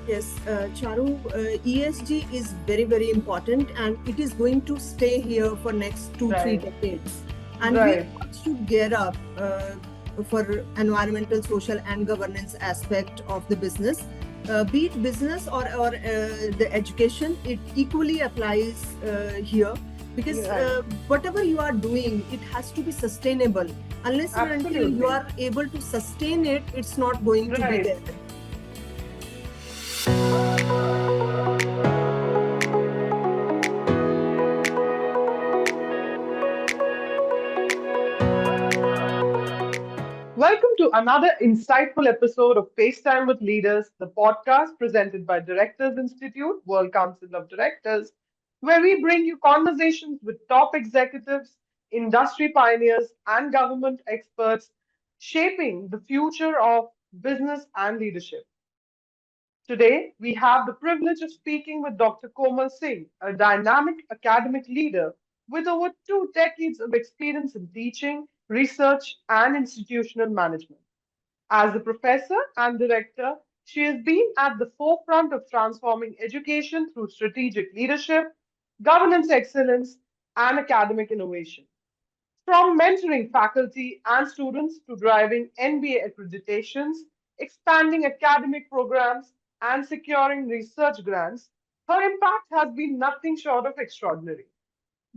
Yes, Charu, ESG is very, very important and it is going to stay here for next two, three Right, decades. And we right, all should gear up for environmental, social and governance aspect of the business. Be it business or the education, it equally applies here because right. whatever you are doing, it has to be sustainable. Unless and until you Absolutely. are able to sustain it, it's not going to be Right. there. Welcome to another insightful episode of FaceTime with Leaders, the podcast presented by Directors Institute, World Council of Directors, where we bring you conversations with top executives, industry pioneers, and government experts shaping the future of business and leadership. Today, we have the privilege of speaking with Dr. Komal Singh, a dynamic academic leader with over 2 decades of experience in teaching, research, and institutional management. As a professor and director, she has been at the forefront of transforming education through strategic leadership, governance excellence, and academic innovation. From mentoring faculty and students to driving NBA accreditations, expanding academic programs, and securing research grants, her impact has been nothing short of extraordinary.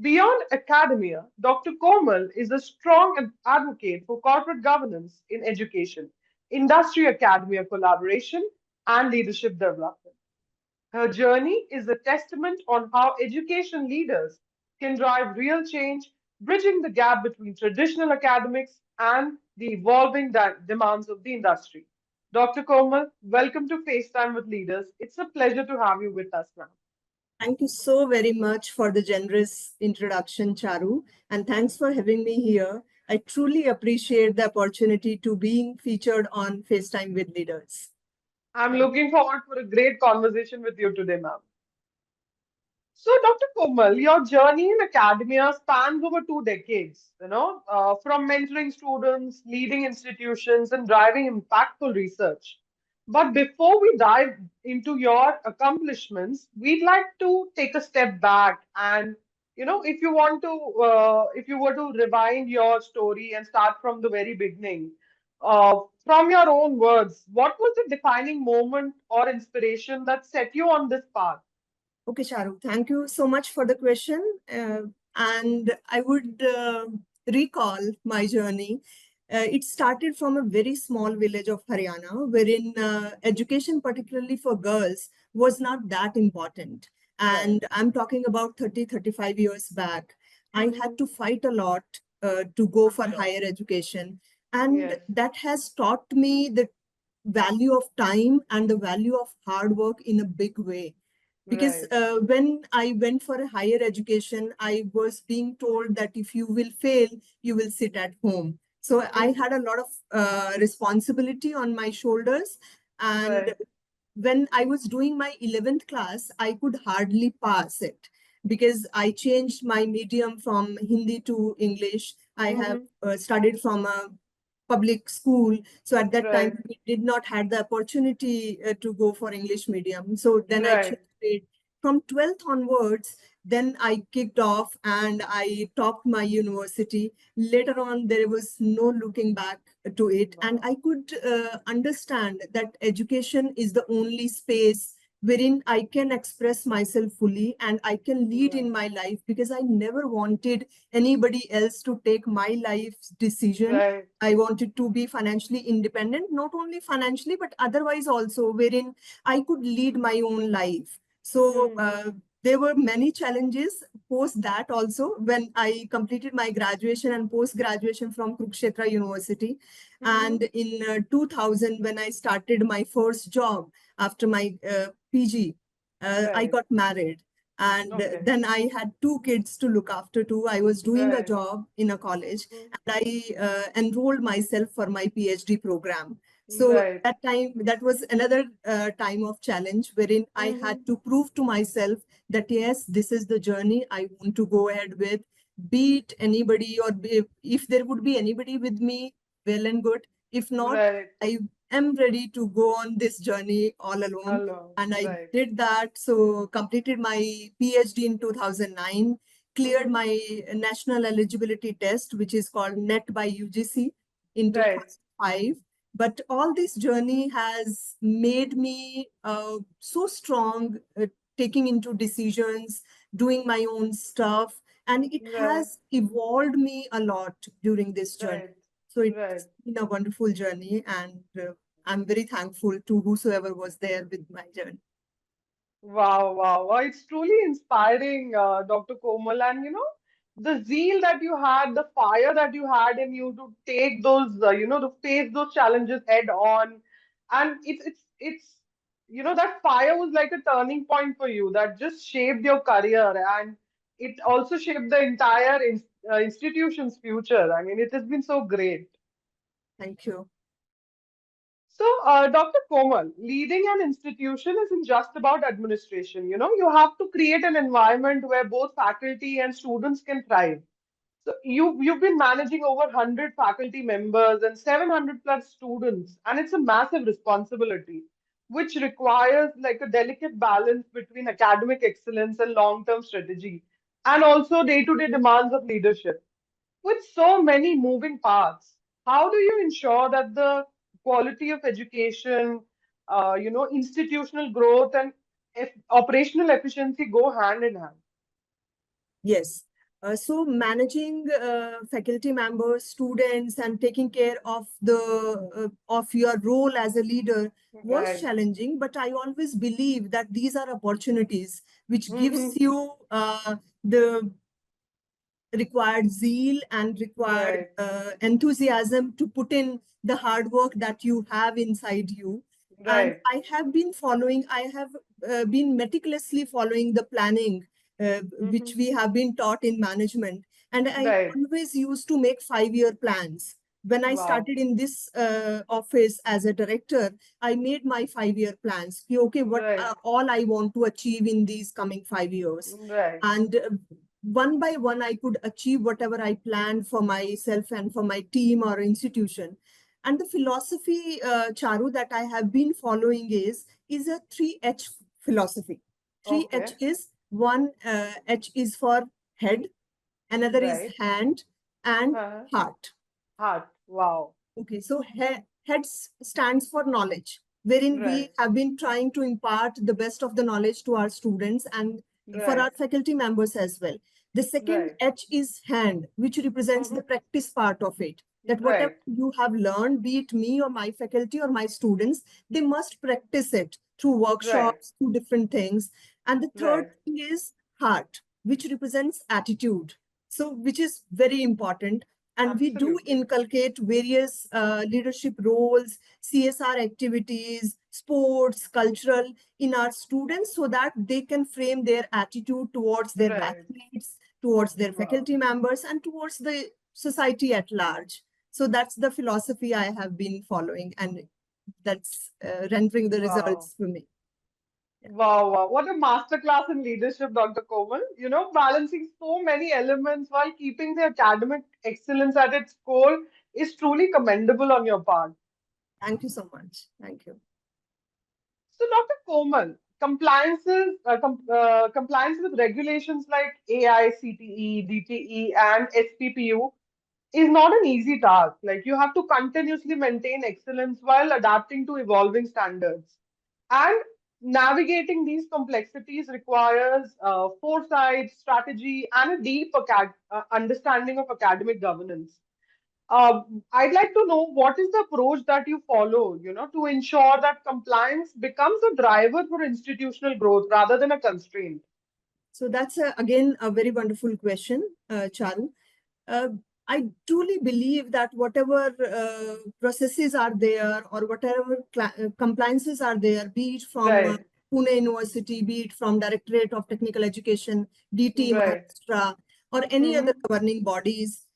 Beyond academia, Dr. Komal is a strong advocate for corporate governance in education, industry academia collaboration, and leadership development. Her journey is a testament on how education leaders can drive real change, bridging the gap between traditional academics and the evolving demands of the industry. Dr. Komal, welcome to FaceTime with Leaders. It's a pleasure to have you with us now. Thank you so very much for the generous introduction, Charu, and thanks for having me here. I truly appreciate the opportunity to being featured on FaceTime with Leaders. I'm Thank looking forward for a great conversation with you today, ma'am. So, Dr. Komal, your journey in academia spans over 2 decades, from mentoring students, leading institutions, and driving impactful research. But before we dive into your accomplishments, we'd like to take a step back and, if you were to rewind your story and start from the very beginning, from your own words, what was the defining moment or inspiration that set you on this path? Okay, Charu, thank you so much for the question. And I would recall my journey. It started from a very small village of Haryana, wherein education, particularly for girls, was not that important. Right. And I'm talking about 30, 35 years back. I had Mhm. to fight a lot to go I'm for sure. higher education. And Yes. that has taught me the value of time and the value of hard work in a big way because Right. when I went for a higher education, I was being told that if you will fail, you will sit at home. So I Mhm. had a lot of responsibility on my shoulders. And Right. when I was doing my 11th class, I could hardly pass it because I changed my medium from Hindi to English. I have Mhm. studied from a public school. So at that time, Right. we did not had the opportunity to go for English medium. So then I Right. changed it from 12th onwards. Then I kicked off and I topped my university. Later on, there was no looking back to it. And Wow. I could understand that education is the only space wherein I can express myself fully and I can lead in Right. my life because I never wanted anybody else to take my life's decision. Right. I wanted to be financially independent, not only financially, but otherwise also, wherein I could lead my own life. So Mhm. there were many challenges post that also when I completed my graduation and post graduation from Kurukshetra University. And Mhm. in 2000, when I started my first job after my PG, I Right. got married. And Okay. then I had two kids to look after too. I was doing a Right. job in a college Mhm. and I enrolled myself for my PhD program. So Right. that time, that was another time of challenge wherein I had Mhm. to prove to myself that yes, this is the journey I want to go ahead with. Be it anybody or if there would be anybody with me, well and good. If not, Right. am ready to go on this journey all alone. Hello. And I Right. did that. So completed my PhD in 2009, cleared Mm-hmm. my national eligibility test, which is called NET by UGC in Right. 2005. But all this journey has made me so strong, taking into decisions, doing my own stuff, and it Right. has evolved me a lot during this journey. Right. So Right. it's been a wonderful journey, and I'm very thankful to whosoever was there with my journey. Wow, wow, wow. It's truly inspiring, Dr. Komal. And the zeal that you had, the fire that you had in you to take those, to face those challenges head on. And that fire was like a turning point for you that just shaped your career. And it also shaped the entire institution's future. I mean, it has been so great. Thank you. So, Dr. Komal, leading an institution isn't just about administration. You have to create an environment where both faculty and students can thrive. So, you've been managing over 100 faculty members and 700 plus students, and it's a massive responsibility, which requires like a delicate balance between academic excellence and long-term strategy, and also day-to-day demands of leadership. With so many moving parts, how do you ensure that the quality of education, institutional growth and operational efficiency go hand in hand? Yes. So managing faculty members, students, and taking care of of your role as a leader was Right. challenging, but I always believe that these are opportunities which gives Hmm. you the required zeal and required Right. enthusiasm to put in the hard work that you have inside you. And Right. I have been meticulously following the planning which Hmm. we have been taught in management. And I Right. always used to make 5-year plans. When I Wow. started in this office as a director, I made my 5-year plans. Okay, what Right. all I want to achieve in these coming 5 years. Right. And one by one, I could achieve whatever I planned for myself and for my team or institution. And the philosophy, Charu, that I have been following is a 3H philosophy. 3H Okay. is one H is for head, another is Right. hand, and Uh-huh. heart. Heart. Wow. Okay, so head stands for knowledge, wherein we Right. have been trying to impart the best of the knowledge to our students and for Right. our faculty members as well. The second Right. H is hand, which represents Hmm. the practice part of it. That whatever Right. you have learned, be it me or my faculty or my students, they must practice it through Right. workshops, through different things. And the third Right. thing is heart, which represents attitude. So, which is very important, and we do Absolutely. inculcate various leadership roles, CSR activities, sports, cultural in our students so that they can frame their attitude towards their Right. batchmates, towards their Wow. faculty members, and towards the society at large. So that's the philosophy I have been following, and that's rendering the Wow. results for me. Yeah. Wow, wow. What a masterclass in leadership, Dr. Komal. Balancing so many elements while keeping the academic excellence at its core is truly commendable on your part. Thank you so much. Thank you. So, Dr. Komal, compliance with regulations like AICTE, DTE, and SPPU is not an easy task. Like you have to continuously maintain excellence while adapting to evolving standards. And navigating these complexities requires foresight, strategy, and a deep understanding of academic governance. I'd like to know what is the approach that you follow, to ensure that compliance becomes a driver for institutional growth rather than a constraint. So that's again a very wonderful question, Charu. uh, I truly believe that whatever processes are there or whatever compliances are there, be it from Right, Pune University, be it from Directorate of Technical Education, DT right. Maharashtra, or any other Hmm. governing bodies,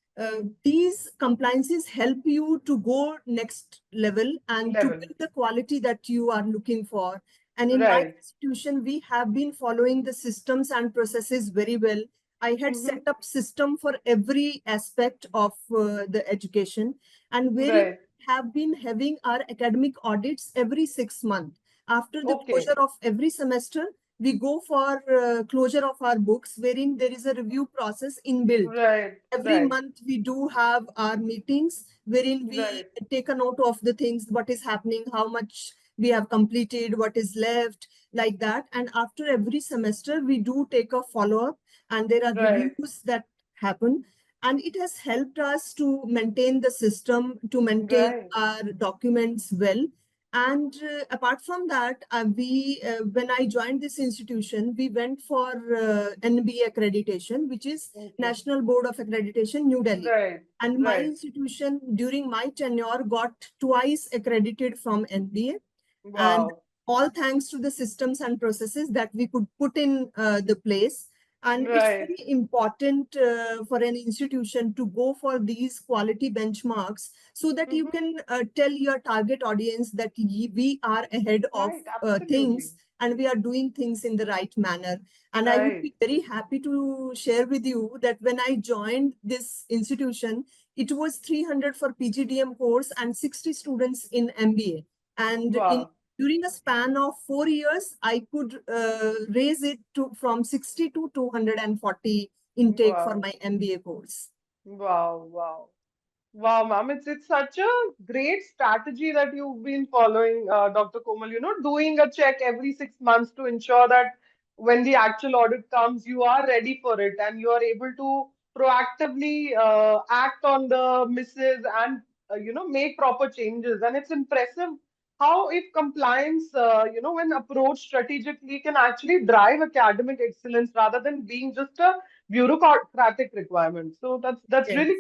these compliances help you to go next level and to Level. build the quality that you are looking for. And in my Right. institution, we have been following the systems and processes very well. I had Hmm. set up system for every aspect of the education, and wherein Right. have been having our academic audits every 6 months. After the Okay. closure of every semester, we go for closure of our books, wherein there is a review process inbuilt. Right. Every Right. month we do have our meetings wherein we Right. take a note of the things, what is happening, how much we have completed, what is left, like that. And after every semester, we do take a follow-up, and there are Right. reviews that happen. And it has helped us to maintain the system, to maintain Right. our documents well. And apart from that, when I joined this institution, we went for NBA accreditation, which is Okay. National Board of Accreditation, New Delhi. Right. And my Right. institution during my tenure got twice accredited from NBA. And Wow. all thanks to the systems and processes that we could put in the place. And it's Right. very important for an institution to go for these quality benchmarks so that you Mm-hmm. can tell your target audience that we are ahead of Right. Absolutely. things, and we are doing things in the right manner. And I would Right. be very happy to share with you that when I joined this institution, it was 300 for PGDM course and 60 students in MBA. And in Wow. during a span of 4 years, I could raise it to from 60 to 240 intake for Wow. my MBA course. Wow. Wow. Wow, ma'am, it's such a great strategy that you've been following, Dr. Komal. Doing a check every 6 months to ensure that when the actual audit comes, you are ready for it and you are able to proactively act on the misses and make proper changes. And it's impressive how if compliance, when approached strategically, can actually drive academic excellence rather than being just a bureaucratic requirement. So that's Yes. really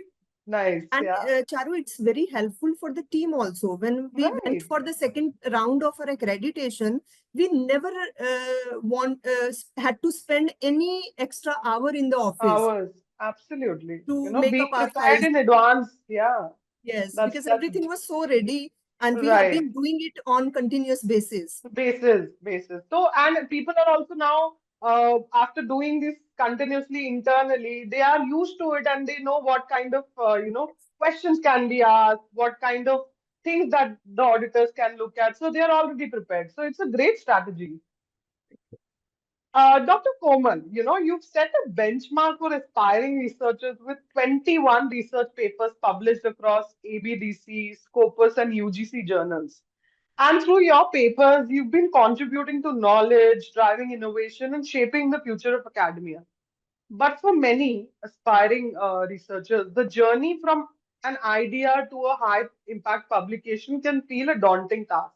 nice. And Yeah. Charu, it's very helpful for the team also. When we went Right. for the second round of our accreditation, we never had to spend any extra hour in the office Hours. Absolutely. to make up Being our prepared files. in advance. Yeah. Yes, That's because that's everything was so ready, and we have right. been doing it on continuous basis. Basis. So, and people are also now, after doing this continuously internally, they are used to it and they know what kind of, questions can be asked, what kind of things that the auditors can look at. So they are already prepared. So it's a great strategy. Dr. Komal, you've set a benchmark for aspiring researchers with 21 research papers published across ABDC, Scopus, and UGC journals. And through your papers, you've been contributing to knowledge, driving innovation, and shaping the future of academia. But for many aspiring researchers, the journey from an idea to a high impact publication can feel a daunting task.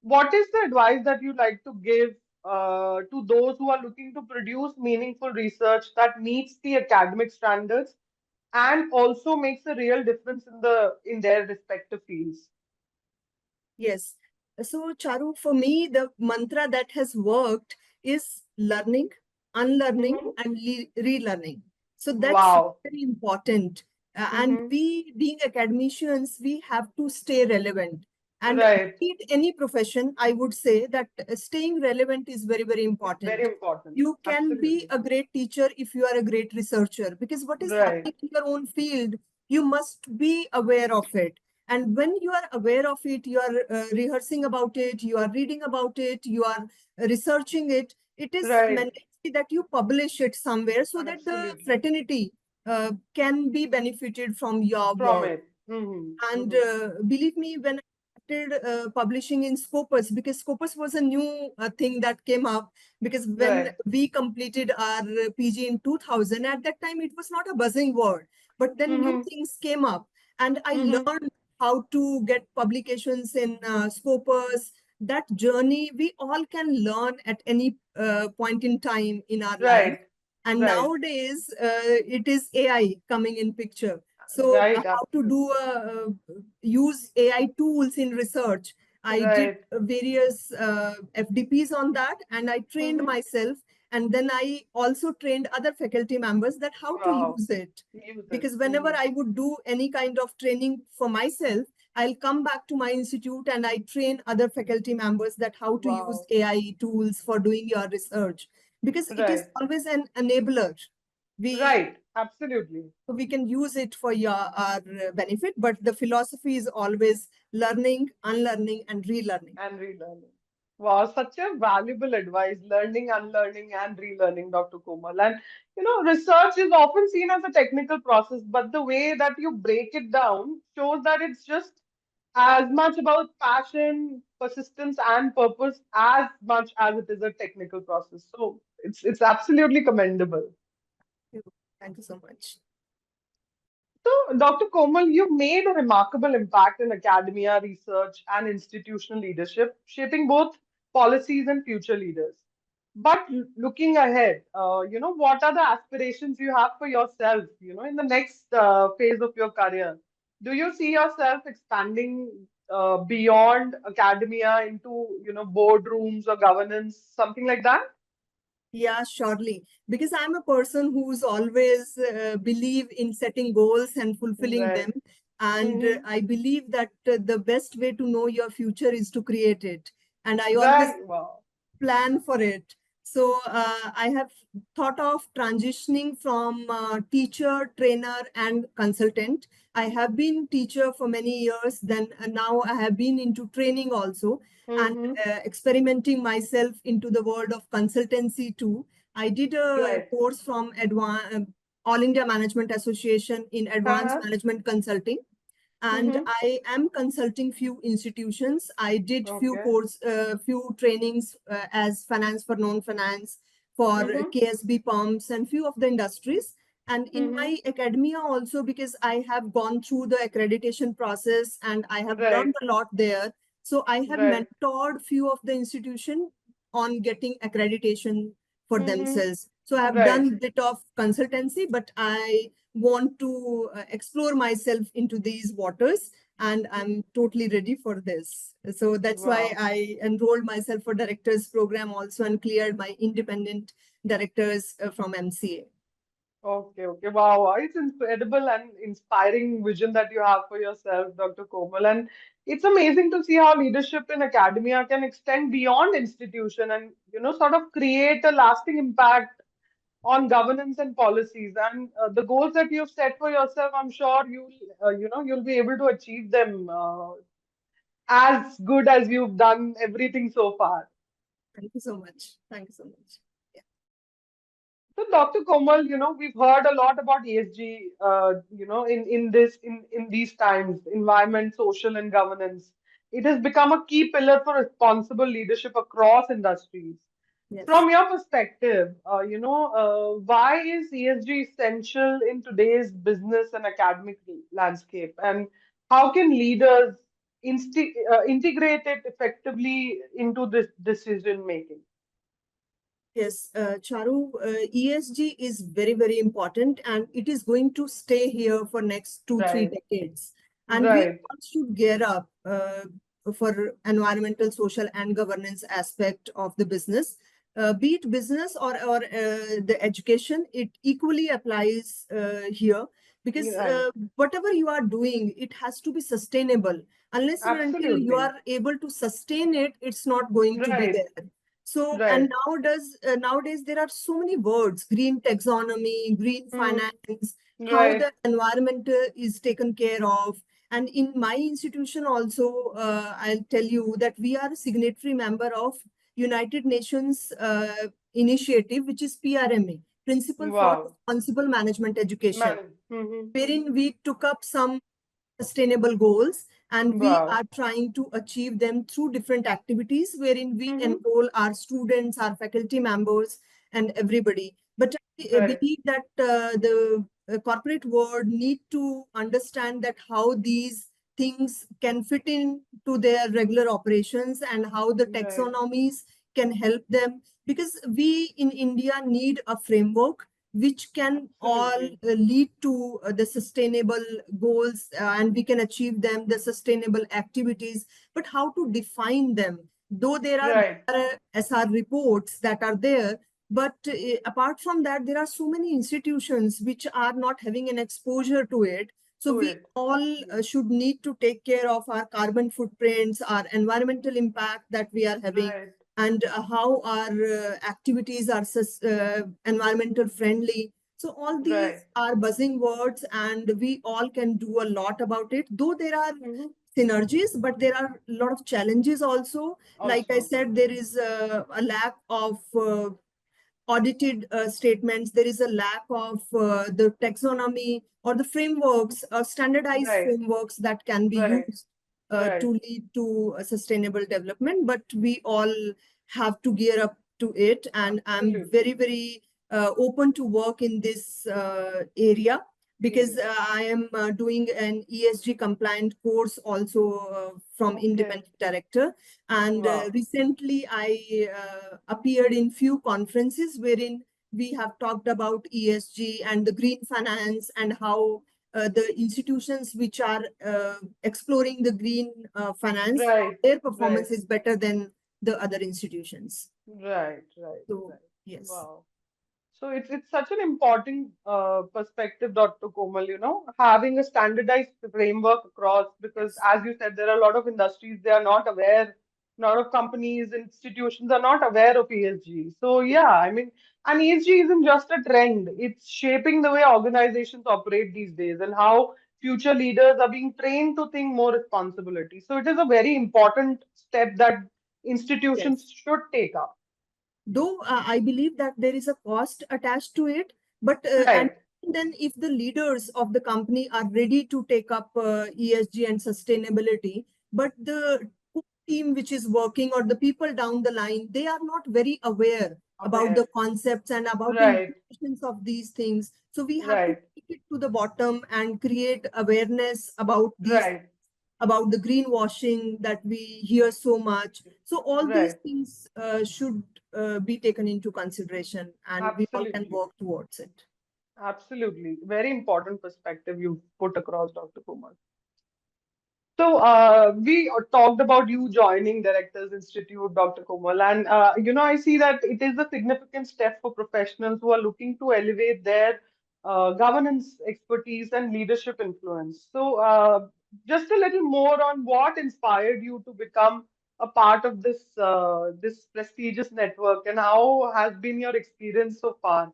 What is the advice that you like to give to those who are looking to produce meaningful research that meets the academic standards and also makes a real difference in their respective fields? Yes. So, Charu, for me, the mantra that has worked is learning, unlearning, Hmm. and relearning. So that's Wow. very important. And Hmm. we, being academicians, we have to stay relevant. And Right. be it any profession, I would say that staying relevant is very, very It's very important. important. You can be Absolutely. a great teacher if you are a great researcher, because what is Right. happening in your own field, you must be aware of it. And when you are aware of it, you are rehearsing about it, you are reading about it, you are researching it, it is Right. mandatory that you publish it somewhere so that the Absolutely. fraternity can be benefited from your From work. it. Hmm. And Hmm. believe me, when I started publishing in Scopus, because Scopus was a new thing that came up, because when Right. we completed our PG in 2000, at that time it was not a buzzing word, but then new Hmm. things came up, and I Hmm. learned how to get publications in Scopus. That journey we all can learn at any point in time in our life. Right. And Right. nowadays, it is AI coming in picture. So Right. how to do Absolutely. use AI tools in research. I did Right. various FDPs on that, and I trained Hmm. myself. And then I also trained other faculty members that how to Wow. use it. Use it. Because whenever Hmm. I would do any kind of training for myself, I'll come back to my institute and I train other faculty members that how to use Wow. AI tools for doing your research. Because it is Right. always an enabler. We Right. Absolutely. So we can use it for our benefit, but the philosophy is always learning, unlearning, and relearning. And relearning. Wow, such a valuable advice, learning, unlearning, and relearning, Dr. Komal. And research is often seen as a technical process, but the way that you break it down shows that it's just as much about passion, persistence, and purpose as much as it is a technical process. So it's absolutely commendable. Thank you so much. So, Dr. Komal, you made a remarkable impact in academia, research, and institutional leadership, shaping both policies and future leaders. But looking ahead, what are the aspirations you have for yourself, in the next phase of your career? Do you see yourself expanding beyond academia into, boardrooms or governance, something like that? Yeah, surely. Because I'm a person who's always believe in setting goals and fulfilling them. Right. And Hmm. I believe that the best way to know your future is to create it. And I always Very well. plan for it. So I have thought of transitioning from teacher, trainer, and consultant. I have been teacher for many years. Then now I have been into training also, and Hmm. experimenting myself into the world of consultancy too. I did a Right. course from All India Management Association in Advanced Uh-huh. Management Consulting, and Hmm. I am consulting few institutions. I did Okay. few trainings as finance for non-finance for Mm-hmm. KSB pumps and few of the industries. And in Mm-hmm. my academia also, because I have gone through the accreditation process and I have learned Right. a lot there. So I have Right. mentored few of the institution on getting accreditation for Mm-hmm. themselves. So I have Right. done bit of consultancy, but I want to explore myself into these waters, and I'm totally ready for this. So that's why Wow. I enrolled myself for directors program also and cleared my independent directors from MCA. Okay. Okay. Wow. It's incredible and inspiring vision that you have for yourself, Dr. Komal. And it's amazing to see how leadership in academia can extend beyond institution and, sort of create a lasting impact on governance and policies. And the goals that you've set for yourself, I'm sure you'll be able to achieve them as good as you've done everything so far. Thank you so much. Thank you so much. Yeah. So, Dr. Komal, we've heard a lot about ESG, in these times, environment, social, and governance. It has become a key pillar for responsible leadership across industries. Yes. From your perspective, why is ESG essential in today's business and academic landscape, and how can leaders integrate it effectively into this decision making? Yes, Charu, ESG is very, very important, and it is going to stay here for next two, three Right, decades. And we right, all should gear up for environmental, social, and governance aspect of the business. Be it business or the education, it equally applies here, because right. whatever you are doing, it has to be sustainable. Unless and until you Absolutely. are able to sustain it, it's not going to be Right, there. So, and right. nowadays there are so many words: green taxonomy, green Hmm. finance, how Right. the environment is taken care of. And in my institution also, I'll tell you that we are a signatory member of United Nations initiative, which is PRMA, Principle for Wow. Responsible Management Education, Man. Hmm. wherein we took up some sustainable goals, and we Wow. are trying to achieve them through different activities wherein we Hmm. enroll our students, our faculty members, and everybody. But I Right. believe that the corporate world need to understand that how these things can fit into their regular operations and how the Right. taxonomies can help them, because we in India need a framework which can all Absolutely. lead to the sustainable goals, and we can achieve them, the sustainable activities. But how to define them? Though Right. there are SR reports that are there, but apart from that, there are so many institutions which are not having an exposure to it. So To we it. all Absolutely. should need to take care of our carbon footprints, our environmental impact that we are having, Right. and how our activities are environmental friendly. So all Right. these are buzzing words, and we all can do a lot about it. Though there are Hmm. synergies, but there are a lot of challenges also. Like I Also. said, there is a lack of audited statements. There is a lack of the taxonomy or the frameworks, standardized Right. frameworks that can be Right. used Right. to lead to a sustainable development. But we all have to gear up to it. And I'm very, Absolutely. very open to work in this area, because Area. I am doing an ESG compliant course also from Okay. independent director. And Wow. recently I appeared in few conferences wherein we have talked about ESG and the green finance, and how the institutions which are exploring the green finance, Right. their Right. performance is better than the other institutions. Right. Right. So, Right. yes, Wow. So it's such an important perspective, Dr. Komal, having a standardized framework across, because yes, as you said, there are a lot of industries, they are not aware, a lot of companies, institutions are not aware of ESG. So yes, yeah, I mean, and ESG isn't just a trend, it's shaping the way organizations operate these days and how future leaders are being trained to think more responsibility. So it is a very important step that yes. institutions should take up. Though I believe that there is a cost attached to it, but and Right. then if the leaders of the company are ready to take up ESG and sustainability, but the team which is working or the people down the line, they are not very aware about the Aware. concepts and about the Right. implications of these things. So we have to Right, take it to the bottom and create awareness about these, right, about the greenwashing that we hear so much. So all these right. things should be taken into consideration, and we all can Absolutely. work towards it. Absolutely. Very important perspective you put across, Dr. Kumar. So, we talked about you joining Directors Institute, Dr. Komal, and I see that it is a significant step for professionals who are looking to elevate their governance expertise and leadership influence. So, just a little more on what inspired you to become a part of this prestigious network, and how has been your experience so far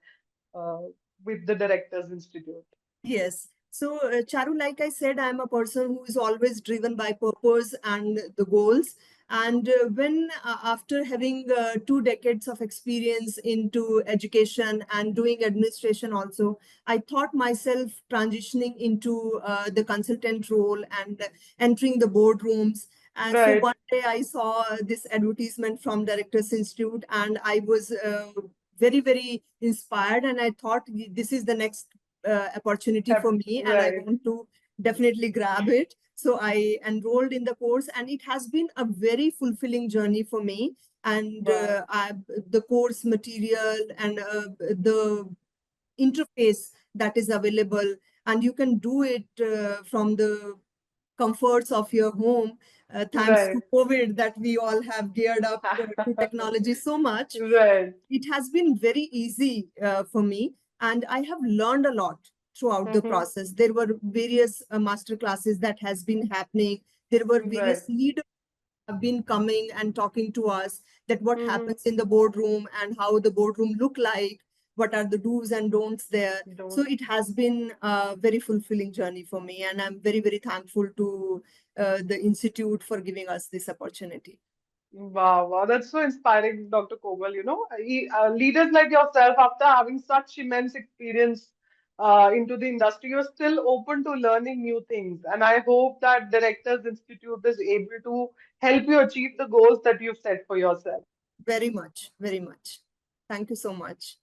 uh, with the Directors Institute? Yes. So, Charu, like I said, I'm a person who is always driven by purpose and the goals. And when, after having 2 decades of experience into education and doing administration also, I thought myself transitioning into the consultant role and entering the boardrooms. And so Right. one day I saw this advertisement from Directors Institute, and I was very, very inspired. And I thought this is the next opportunity for me, and I Right. want to definitely grab it. So I enrolled in the course, and it has been a very fulfilling journey for me. And Wow. the course material and the interface that is available, and you can do it from the comforts of your home. Thanks to Right. COVID, that we all have geared up to technology so much, Right. it has been very easy for me, and I have learned a lot throughout the Hmm. process. There were various master classes that has been happening. There were various Right. leaders have been coming and talking to us that what Hmm. happens in the boardroom and how the boardroom look like, what are the do's and don'ts there. So Don't. it has been a very fulfilling journey for me, and I'm very, very thankful to the institute for giving us this opportunity. Wow, wow, that's so inspiring, Dr. Komal. Leaders like yourself, after having such immense experience into the industry, you're still open to learning new things. And I hope that Directors Institute is able to help you achieve the goals that you've set for yourself. Very much, very much. Thank you so much.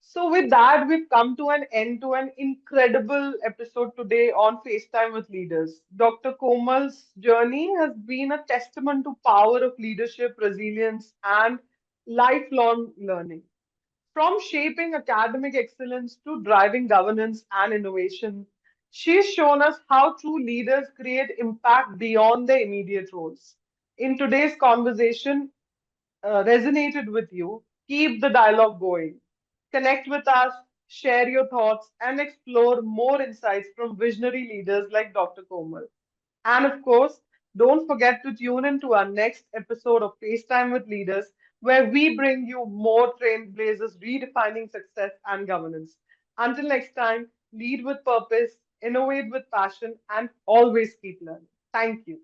So, with that, we've come to an end to an incredible episode today on FaceTime with Leaders. Dr. Komal's journey has been a testament to power of leadership, resilience, and lifelong learning. From shaping academic excellence to driving governance and innovation, she's shown us how true leaders create impact beyond their immediate roles. In today's conversation, resonated with you, keep the dialogue going. Connect with us, share your thoughts, and explore more insights from visionary leaders like Dr. Komal. And of course, don't forget to tune in to our next episode of FaceTime with Leaders, where we bring you more trailblazers redefining success and governance. Until next time, lead with purpose, innovate with passion, and always keep learning. Thank you.